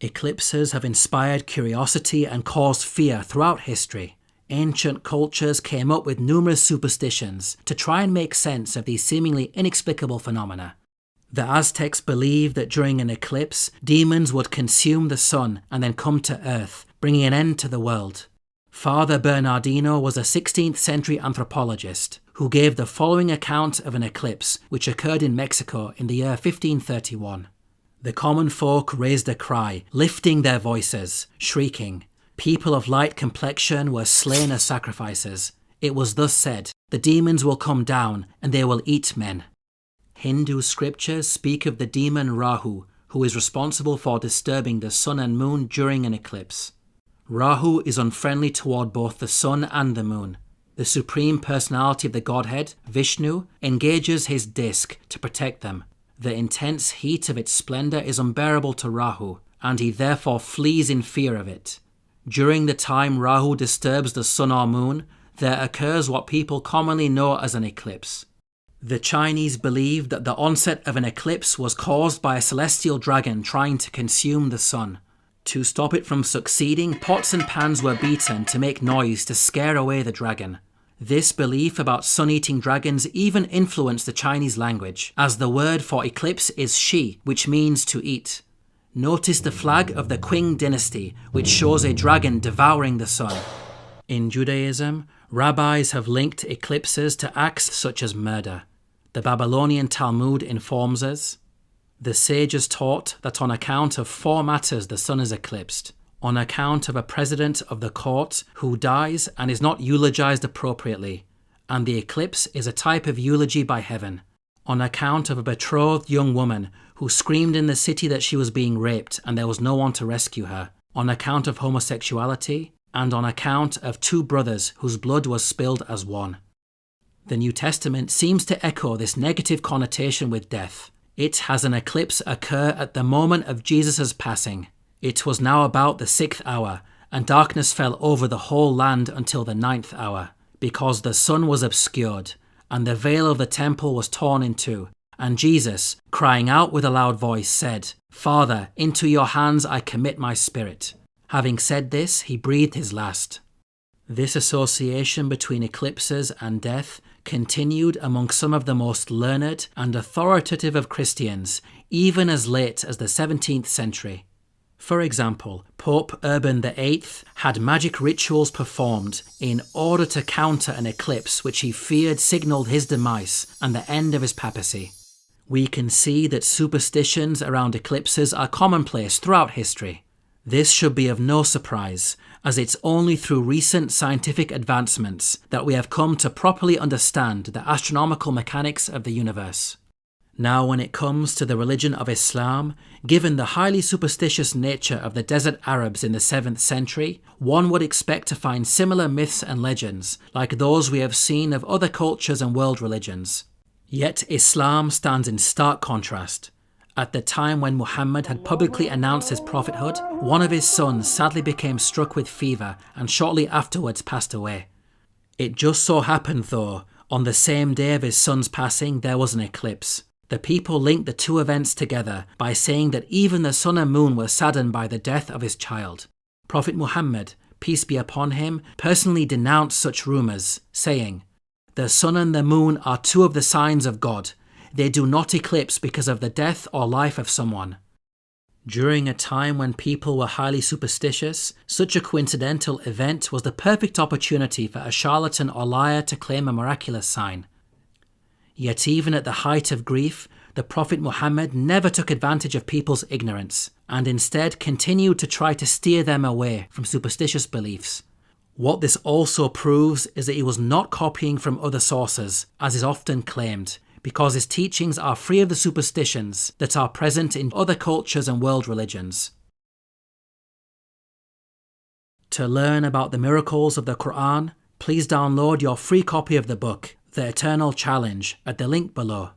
Eclipses have inspired curiosity and caused fear throughout history. Ancient cultures came up with numerous superstitions to try and make sense of these seemingly inexplicable phenomena. The Aztecs believed that during an eclipse, demons would consume the sun and then come to Earth, bringing an end to the world. Father Bernardino was a 16th century anthropologist who gave the following account of an eclipse which occurred in Mexico in the year 1531. The common folk raised a cry, lifting their voices, shrieking. People of light complexion were slain as sacrifices. It was thus said, "The demons will come down and they will eat men." Hindu scriptures speak of the demon Rahu, who is responsible for disturbing the sun and moon during an eclipse. Rahu is unfriendly toward both the sun and the moon. The supreme personality of the Godhead, Vishnu, engages his disk to protect them. The intense heat of its splendor is unbearable to Rahu, and he therefore flees in fear of it. During the time Rahu disturbs the sun or moon, there occurs what people commonly know as an eclipse. The Chinese believed that the onset of an eclipse was caused by a celestial dragon trying to consume the sun. To stop it from succeeding, pots and pans were beaten to make noise to scare away the dragon. This belief about sun-eating dragons even influenced the Chinese language, as the word for eclipse is shi, which means to eat. Notice the flag of the Qing dynasty, which shows a dragon devouring the sun. In Judaism, rabbis have linked eclipses to acts such as murder. The Babylonian Talmud informs us, "The sages taught that on account of 4 matters the sun is eclipsed. On account of a president of the court who dies and is not eulogized appropriately, and the eclipse is a type of eulogy by heaven. On account of a betrothed young woman who screamed in the city that she was being raped and there was no one to rescue her. On account of homosexuality, and on account of 2 brothers whose blood was spilled as one." The New Testament seems to echo this negative connotation with death. It has an eclipse occur at the moment of Jesus' passing. It was now about the 6th hour, and darkness fell over the whole land until the 9th hour, because the sun was obscured, and the veil of the temple was torn in two. And Jesus, crying out with a loud voice, said, "Father, into your hands I commit my spirit." Having said this, he breathed his last. This association between eclipses and death continued among some of the most learned and authoritative of Christians, even as late as the 17th century. For example, Pope Urban VIII had magic rituals performed in order to counter an eclipse which he feared signalled his demise and the end of his papacy. We can see that superstitions around eclipses are commonplace throughout history. This should be of no surprise, as it's only through recent scientific advancements that we have come to properly understand the astronomical mechanics of the universe. Now, when it comes to the religion of Islam, given the highly superstitious nature of the desert Arabs in the 7th century, one would expect to find similar myths and legends like those we have seen of other cultures and world religions. Yet Islam stands in stark contrast. At the time when Muhammad had publicly announced his prophethood, one of his sons sadly became struck with fever and shortly afterwards passed away. It just so happened though, on the same day of his son's passing there was an eclipse. The people linked the two events together by saying that even the sun and moon were saddened by the death of his child. Prophet Muhammad, peace be upon him, personally denounced such rumours, saying, "The sun and the moon are 2 of the signs of God. They do not eclipse because of the death or life of someone." During a time when people were highly superstitious, such a coincidental event was the perfect opportunity for a charlatan or liar to claim a miraculous sign. Yet even at the height of grief, the Prophet Muhammad never took advantage of people's ignorance, and instead continued to try to steer them away from superstitious beliefs. What this also proves is that he was not copying from other sources, as is often claimed, because his teachings are free of the superstitions that are present in other cultures and world religions. To learn about the miracles of the Quran, please download your free copy of the book, The Eternal Challenge, at the link below.